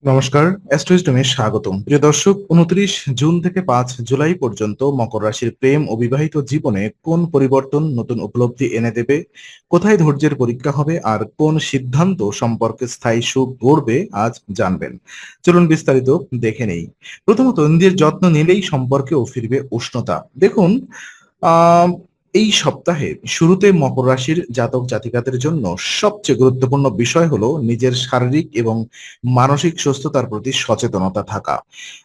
নমস্কার, অ্যাস্ট্রোইজডমে স্বাগতম। প্রিয় দর্শক, ২৯ জুন থেকে ৫ জুলাই পর্যন্ত মকর রাশির প্রেম ও বিবাহিত জীবনে কোন পরিবর্তন নতুন উপলব্ধি এনে দেবে, কোথায় ধৈর্যের পরীক্ষা হবে আর কোন সিদ্ধান্ত সম্পর্কে স্থায়ী সুখ গড়বে, আজ জানবেন। চলুন বিস্তারিত দেখে নেই। প্রথমত, নিজের যত্ন নিলেই সম্পর্কেও ফিরবে উষ্ণতা। দেখুন, আহ এই সপ্তাহে শুরুতে মকর রাশির জাতক জাতিকাদের জন্য সবচেয়ে গুরুত্বপূর্ণ বিষয় হলো নিজের শারীরিক এবং মানসিক সুস্থতার প্রতি সচেতনতা থাকা।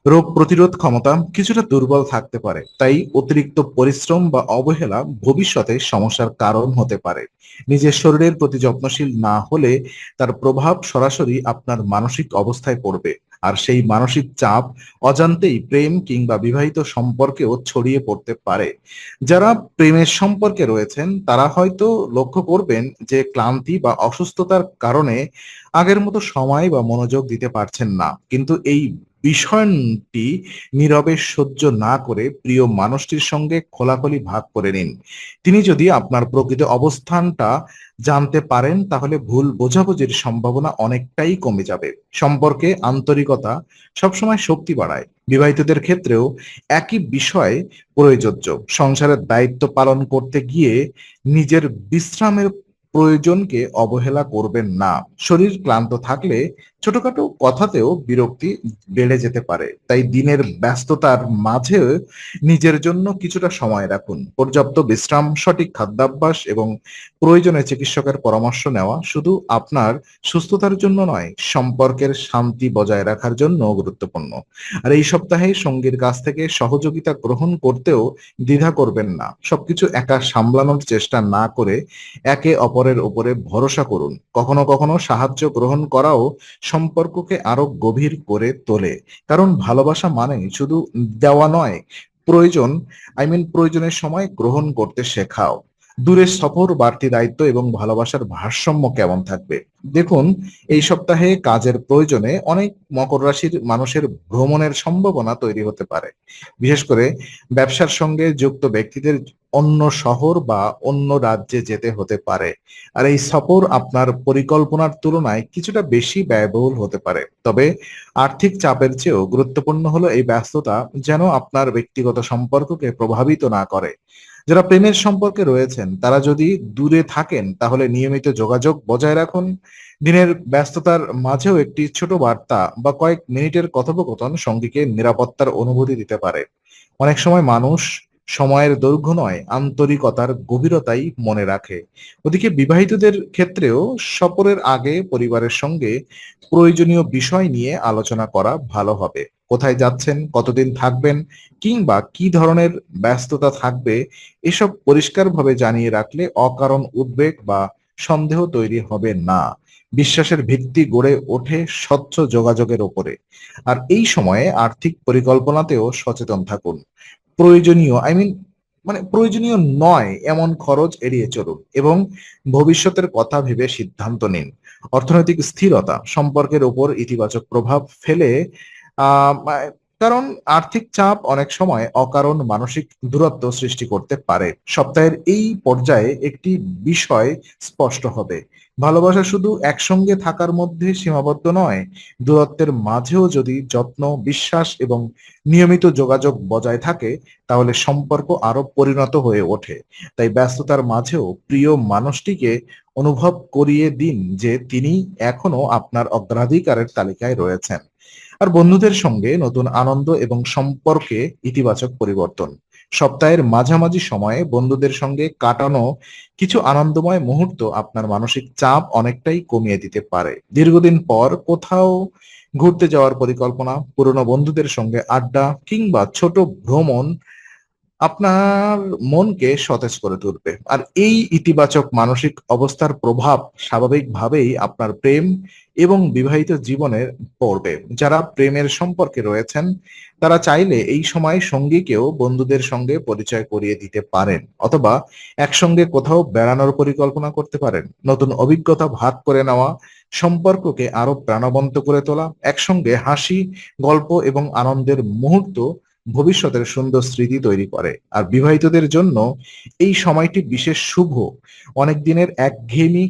রোগ প্রতিরোধ ক্ষমতা কিছুটা দুর্বল থাকতে পারে, তাই অতিরিক্ত পরিশ্রম বা অবহেলা ভবিষ্যতে সমস্যার কারণ হতে পারে। নিজের শরীরের প্রতি যত্নশীল না হলে তার প্রভাব সরাসরি আপনার মানসিক অবস্থায় পড়বে, আর সেই মানসিক চাপ অজান্তেই প্রেম কিংবা বিবাহিত সম্পর্কেও ছড়িয়ে পড়তে পারে। যারা প্রেমের সম্পর্কে রয়েছেন তারা হয়তো লক্ষ্য করবেন যে ক্লান্তি বা অসুস্থতার কারণে আগের মতো সময় বা মনোযোগ দিতে পারছেন না, কিন্তু এই বিষয়টি নীরবে সহ্য না করে প্রিয় মানুষটির সঙ্গে খোলাখুলি ভাগ করে নিন। তিনি যদি আপনার প্রকৃত অবস্থানটা জানতে পারেন তাহলে ভুল বোঝাবুঝির সম্ভাবনা অনেকটাই কমে যাবে। সম্পর্কে আন্তরিকতা সবসময় শক্তি বাড়ায়। বিবাহিতদের ক্ষেত্রেও একই বিষয় প্রযোজ্য। সংসারের দায়িত্ব পালন করতে গিয়ে নিজের বিশ্রামের প্রয়োজনকে অবহেলা করবেন না। শরীর ক্লান্ত থাকলে ছোটখাটো কথাতেও বিরক্তি বেড়ে যেতে পারে, তাই দিনের ব্যস্ততার মাঝে নিজের জন্য কিছুটা সময় রাখুন। পর্যাপ্ত বিশ্রাম, সঠিক খাদ্যাভ্যাস এবং প্রয়োজনে চিকিৎসকের পরামর্শ নেওয়া শুধু আপনার সুস্থতার জন্য নয়, সম্পর্কের শান্তি বজায় রাখার জন্য গুরুত্বপূর্ণ। আর এই সপ্তাহে সঙ্গীর কাছ থেকে সহযোগিতা গ্রহণ করতেও দ্বিধা করবেন না। সবকিছু একা সামলানোর চেষ্টা না করে একে অপরের উপরে ভরসা করুন। কখনো কখনো সাহায্য গ্রহণ করাও সম্পর্ককে আরো গভীর করে তোলে, কারণ ভালোবাসা মানে শুধু দেওয়া নয়, প্রয়োজন প্রয়োজনের সময় গ্রহণ করতে শেখাও। দূরের সফর, বাড়তি দায়িত্ব এবং ভালোবাসার ভারসাম্য কেমন থাকবে? দেখুন, এই সপ্তাহে কাজের প্রয়োজনে অনেক মকর রাশির মানুষের ভ্রমণের সম্ভাবনা তৈরি হতে পারে। বিশেষ করে ব্যবসার সঙ্গে যুক্ত ব্যক্তিদের অন্য শহর বা অন্য রাজ্যে যেতে হতে পারে। আর এই সফর আপনার পরিকল্পনার তুলনায় কিছুটা বেশি ব্যয়বহুল হতে পারে। তবে আর্থিক চাপের চেয়েও গুরুত্বপূর্ণ হলো এই ব্যস্ততা যেন আপনার ব্যক্তিগত সম্পর্ককে প্রভাবিত না করে। যারা প্রেমের সম্পর্কে রয়েছেন তারা যদি দূরে থাকেন তাহলে নিয়মিত যোগাযোগ বজায় রাখুন। দিনের ব্যস্ততার মাঝেও একটি ছোট বার্তা বা কয়েক মিনিটের কথোপকথন সঙ্গীকে নিরাপত্তার অনুভূতি দিতে পারে। অনেক সময় মানুষ সময়ের দৈর্ঘ্য নয়, আন্তরিকতার গভীরতাই মনে রাখে। ওদিকে বিবাহিতদের ক্ষেত্রেও সফরের আগে পরিবারের সঙ্গে প্রয়োজনীয় বিষয় নিয়ে আলোচনা করা ভালো হবে। কোথায় যাচ্ছেন, কতদিন থাকবেন কিংবা কি ধরনের ব্যস্ততা থাকবে, এসব পরিষ্কারভাবে জানিয়ে রাখলে অকারণ উদ্বেগ বা সন্দেহ তৈরি হবে না। বিশ্বাসের ভিত্তি গড়ে ওঠে স্বচ্ছ যোগাযোগের ওপরে। আর এই সময়ে আর্থিক পরিকল্পনাতেও সচেতন থাকুন। প্রয়োজনীয় আই মিন প্রয়োজনীয় নয় এমন খরচ এড়িয়ে চলুন এবং ভবিষ্যতের কথা ভেবে সিদ্ধান্ত নিন। অর্থনৈতিক স্থিরতা সম্পর্কের উপর ইতিবাচক প্রভাব ফেলে, আহ, মা- কারণ আর্থিক চাপ অনেক সময় অকারণ মানসিক দূরত্ব সৃষ্টি করতে পারে। সপ্তাহের এই পর্যায়ে একটি বিষয় স্পষ্ট হবে: ভালোবাসা শুধু একসঙ্গে থাকার মধ্যে সীমাবদ্ধ নয়। দূরত্বের মাঝেও যদি যত্ন, বিশ্বাস এবং নিয়মিত যোগাযোগ বজায় থাকে তাহলে সম্পর্ক আরো পরিণত হয়ে ওঠে। তাই ব্যস্ততার মাঝেও প্রিয় মানুষটিকে অনুভব করিয়ে দিন যে তিনি এখনো আপনার অগ্রাধিকারের তালিকায় রয়েছেন। আর বন্ধুদের সঙ্গে নতুন আনন্দ এবং সম্পর্কে ইতিবাচক পরিবর্তন। সপ্তাহের মাঝামাঝি সময়ে বন্ধুদের সঙ্গে কাটানো কিছু আনন্দময় মুহূর্ত আপনার মানসিক চাপ অনেকটাই কমিয়ে দিতে পারে। দীর্ঘদিন পর কোথাও ঘুরতে যাওয়ার পরিকল্পনা, পুরনো বন্ধুদের সঙ্গে আড্ডা কিংবা ছোট ভ্রমণ আপনার মনকে সতেজ করে তুলবে। আর এই ইতিবাচক মানসিক অবস্থার প্রভাব স্বাভাবিকভাবেই আপনার প্রেম এবং বিবাহিত জীবনের পড়বে। যারা প্রেমের সম্পর্কে রয়েছেন তারা চাইলে এই সময় সঙ্গীকেও বন্ধুদের সঙ্গে পরিচয় করিয়ে দিতে পারেন, অথবা একসঙ্গে কোথাও বেড়ানোর পরিকল্পনা করতে পারেন। নতুন অভিজ্ঞতা ভাগ করে নেওয়া সম্পর্ককে আরো প্রাণবন্ত করে তোলা। একসঙ্গে হাসি, গল্প এবং আনন্দের মুহূর্ত ভবিষ্যতের সুন্দর স্মৃতি তৈরি করে। আর বিবাহিতদের জন্য এই সময়টি বিশেষ শুভ। অনেক দিনের একঘেয়েমি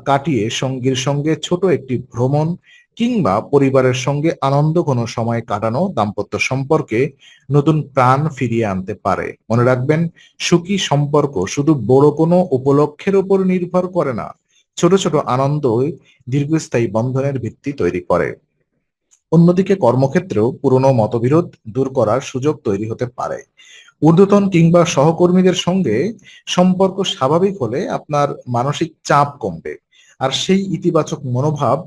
কাটিয়ে সঙ্গীর সঙ্গে ছোট একটি ভ্রমণ কিংবা পরিবারের সঙ্গে আনন্দ কোনো সময় কাটানো দাম্পত্য সম্পর্কে নতুন প্রাণ ফিরিয়ে আনতে পারে। মনে রাখবেন, সুখী সম্পর্ক শুধু বড় কোনো উপলক্ষের উপর নির্ভর করে না, ছোট ছোট আনন্দই দীর্ঘস্থায়ী বন্ধনের ভিত্তি তৈরি করে। অন্যদিকে কর্মক্ষেত্রেও পুরনো মতবিরোধ দূর করার সুযোগ তৈরি হতে পারে। ঊর্ধ্বতন কিংবা সহকর্মীদের সঙ্গে সম্পর্ক স্বাভাবিক হলে আপনার মানসিক চাপ কমবে, আর সেই ইতিবাচক মনোভাব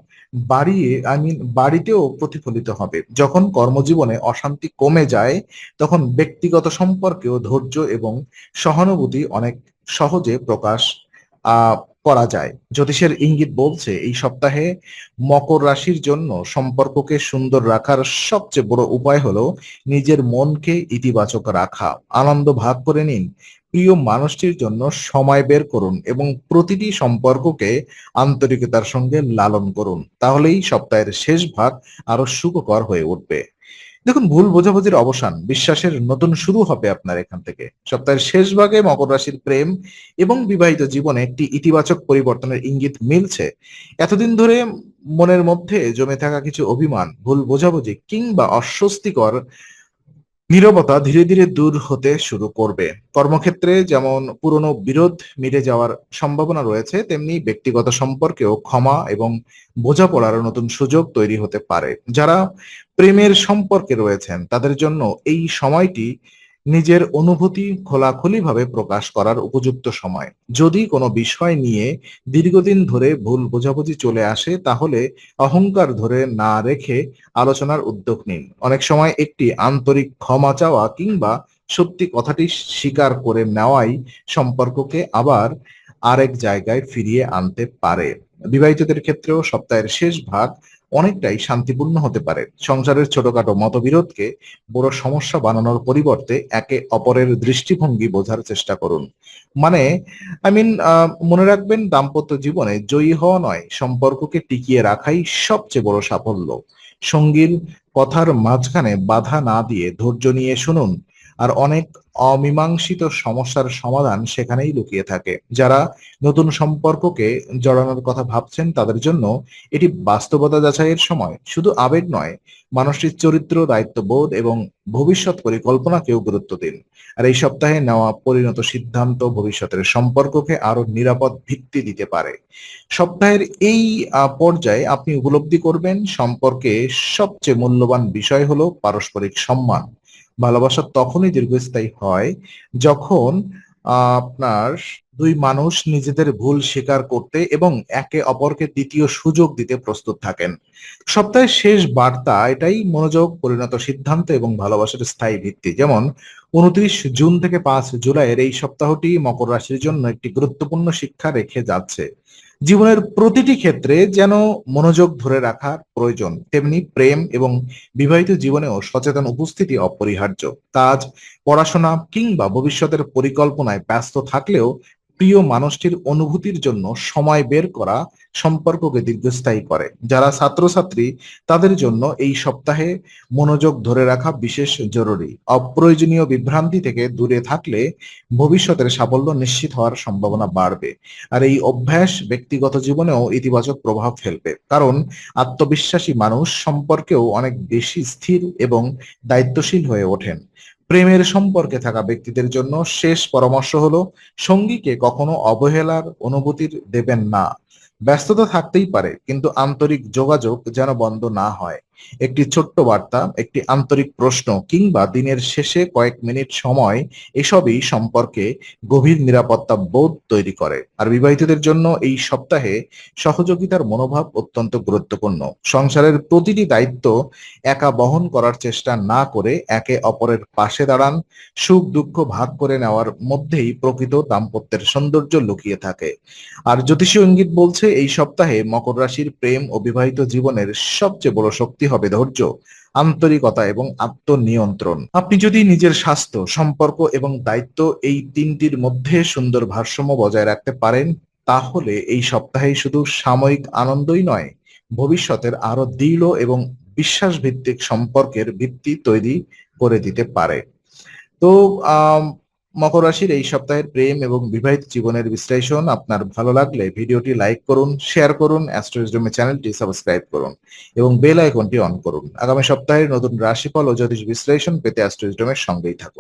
বাড়িতেও প্রতিফলিত হবে। যখন কর্মজীবনে অশান্তি কমে যায়, তখন ব্যক্তিগত সম্পর্কেও ধৈর্য এবং সহানুভূতি অনেক সহজে প্রকাশ আহ করা যায়। জ্যোতিষের ইঙ্গিত বলছে এই সপ্তাহে মকর রাশির জন্য সম্পর্ককে সুন্দর রাখার সবচেয়ে বড় উপায় হলো নিজের মনকে ইতিবাচক রাখা। আনন্দ ভাগ করে নিন, প্রিয় মানুষটির জন্য সময় বের করুন এবং প্রতিটি সম্পর্ককে আন্তরিকতার সঙ্গে লালন করুন। তাহলেই সপ্তাহের শেষ ভাগ আরো সুখকর হয়ে উঠবে। দেখুন, ভুল বোঝাবুঝির অবসান, বিশ্বাসের নতুন শুরু হবে আপনার এখান থেকে। সপ্তাহের শেষ ভাগে মকর রাশির প্রেম এবং বিবাহিত জীবনে একটি ইতিবাচক পরিবর্তনের ইঙ্গিত মিলছে। এতদিন ধরে মনের মধ্যে জমে থাকা কিছু অভিমান, ভুল বোঝাবুঝি কিংবা অস্বস্তিকর নীরবতা ধীরে ধীরে দূর হতে শুরু করবে। কর্মক্ষেত্রে যেমন পুরনো বিরোধ মিটে যাওয়ার সম্ভাবনা রয়েছে, তেমনি ব্যক্তিগত সম্পর্কেও ক্ষমা এবং বোঝাপড়ার নতুন সুযোগ তৈরি হতে পারে। যারা প্রেমের সম্পর্কে রয়েছেন তাদের জন্য এই সময়টি নিজের অনুভূতি খোলাখুলিভাবে প্রকাশ করার উপযুক্ত সময়। যদি কোনো বিষয় নিয়ে দীর্ঘদিন ধরে ভুল বোঝাবুঝি চলে আসে, তাহলে অহংকার ধরে না রেখে আলোচনার উদ্যোগ নিন। অনেক সময় একটি আন্তরিক ক্ষমা চাওয়া কিংবা সত্যি কথাটি স্বীকার করে নেওয়াই সম্পর্ককে আবার আরেক জায়গায় ফিরিয়ে আনতে পারে। বিবাহিতদের ক্ষেত্রেও সপ্তাহের শেষ ভাগ অনেকটাই শান্তিপূর্ণ হতে পারে। সংসারের ছোটখাটো মতবিরোধকে বড় সমস্যা বানানোর পরিবর্তে একে অপরের দৃষ্টিভঙ্গি বোঝার চেষ্টা করুন। মানে মনে রাখবেন, দাম্পত্য জীবনে জয়ী হওয়া নয়, সম্পর্ককে টিকিয়ে রাখাই সবচেয়ে বড় সাফল্য। সঙ্গীর কথার মাঝখানে বাধা না দিয়ে ধৈর্য নিয়ে শুনুন, আর অনেক অমীমাংসিত সমস্যার সমাধান সেখানেই লুকিয়ে থাকে। যারা নতুন সম্পর্ককে জড়ানোর কথা ভাবছেন তাদের জন্য এটি বাস্তবতা যাচাইয়ের সময়। শুধু আবেগ নয়, মানুষটির চরিত্র, দায়িত্ববোধ এবং ভবিষ্যৎ পরিকল্পনাকেও গুরুত্ব দিন। আর এই সপ্তাহে নেওয়া পরিণত সিদ্ধান্ত ভবিষ্যতের সম্পর্ককে আরো নিরাপদ ভিত্তি দিতে পারে। সপ্তাহের এই পর্যায়ে আপনি উপলব্ধি করবেন, সম্পর্কে সবচেয়ে মূল্যবান বিষয় হলো পারস্পরিক সম্মান। ভালোবাসা তখনই দীর্ঘস্থায়ী হয় যখন আপনার দুই মানুষ নিজেদের ভুল স্বীকার করতে এবং একে অপরকে দ্বিতীয় সুযোগ দিতে প্রস্তুত থাকেন। সপ্তাহের শেষ বার্তা এটাই: মনোযোগ, পরিণত সিদ্ধান্ত এবং ভালোবাসার স্থায়ী ভিত্তি। যেমন 29 জুন থেকে 5 জুলাইয়ের এই সপ্তাহটি মকর রাশির জন্য একটি গুরুত্বপূর্ণ শিক্ষা রেখে যাচ্ছে। জীবনের প্রতিটি ক্ষেত্রে যেন মনোযোগ ধরে রাখার প্রয়োজন, তেমনি প্রেম এবং বিবাহিত জীবনেও সচেতন উপস্থিতি অপরিহার্য। কাজ, পড়াশোনা কিংবা ভবিষ্যতের পরিকল্পনায় ব্যস্ত থাকলেও প্রিয় মানুষটির অনুভূতির জন্য সময় বের করা সম্পর্ককে দীর্ঘস্থায়ী করে। যারা ছাত্রছাত্রী, তাদের জন্য এই সপ্তাহে মনোযোগ ধরে রাখা বিশেষ জরুরি। অপ্রয়োজনীয় বিভ্রান্তি থেকে দূরে থাকলে ভবিষ্যতের সাফল্য নিশ্চিত হওয়ার সম্ভাবনা বাড়বে। আর এই অভ্যাস ব্যক্তিগত জীবনেও ইতিবাচক প্রভাব ফেলবে, কারণ আত্মবিশ্বাসী মানুষ সম্পর্কেও অনেক বেশি স্থির এবং দায়িত্বশীল হয়ে ওঠেন। প্রেমের সম্পর্কে থাকা ব্যক্তিদের জন্য শেষ পরামর্শ হলো, সঙ্গীকে কখনো অবহেলার অনুভূতির দেবেন না। ব্যস্ততা থাকতেই পারে, কিন্তু আন্তরিক যোগাযোগ যেন বন্ধ না হয়। একটি ছোট্ট বার্তা, একটি আন্তরিক প্রশ্ন কিংবা দিনের শেষে কয়েক মিনিট সময়, এসবই সম্পর্কে গভীর নিরাপত্তা বোধ তৈরি করে। আর বিবাহিতদের জন্য এই সপ্তাহে সহযোগিতার মনোভাব অত্যন্ত গুরুত্বপূর্ণ। সংসারের প্রতিটি দায়িত্ব একা বহন করার চেষ্টা না করে একে অপরের পাশে দাঁড়ান। সুখ দুঃখ ভাগ করে নেওয়ার মধ্যেই প্রকৃত দাম্পত্যের সৌন্দর্য লুকিয়ে থাকে। আর জ্যোতিষীয় ইঙ্গিত বলছে এই সপ্তাহে মকর রাশির প্রেম ও বিবাহিত জীবনের সবচেয়ে বড় শক্তি হবে ধৈর্য, আন্তরিকতা এবং আত্মনিয়ন্ত্রণ। আপনি যদি নিজের স্বাস্থ্য, সম্পর্ক এবং দায়িত্ব, এই তিনটির মধ্যে সুন্দর ভারসাম্য বজায় রাখতে পারেন, তাহলে এই সপ্তাহে শুধু সাময়িক আনন্দই নয়, ভবিষ্যতের আরো দৃঢ় এবং বিশ্বাস ভিত্তিক সম্পর্কের ভিত্তি তৈরি করে দিতে পারে। তো মকর রাশির এই সপ্তাহের প্রেম এবং বিবাহিত জীবনের বিশ্লেষণ আপনার ভালো লাগলে ভিডিওটি লাইক করুন, শেয়ার করুন, অ্যাস্ট্রোইজডমের চ্যানেলটি সাবস্ক্রাইব করুন এবং বেল আইকনটি অন করুন। আগামী সপ্তাহের নতুন রাশিফল ও জ্যোতিষ বিশ্লেষণ পেতে অ্যাস্ট্রোইজডমের সঙ্গেই থাকুন।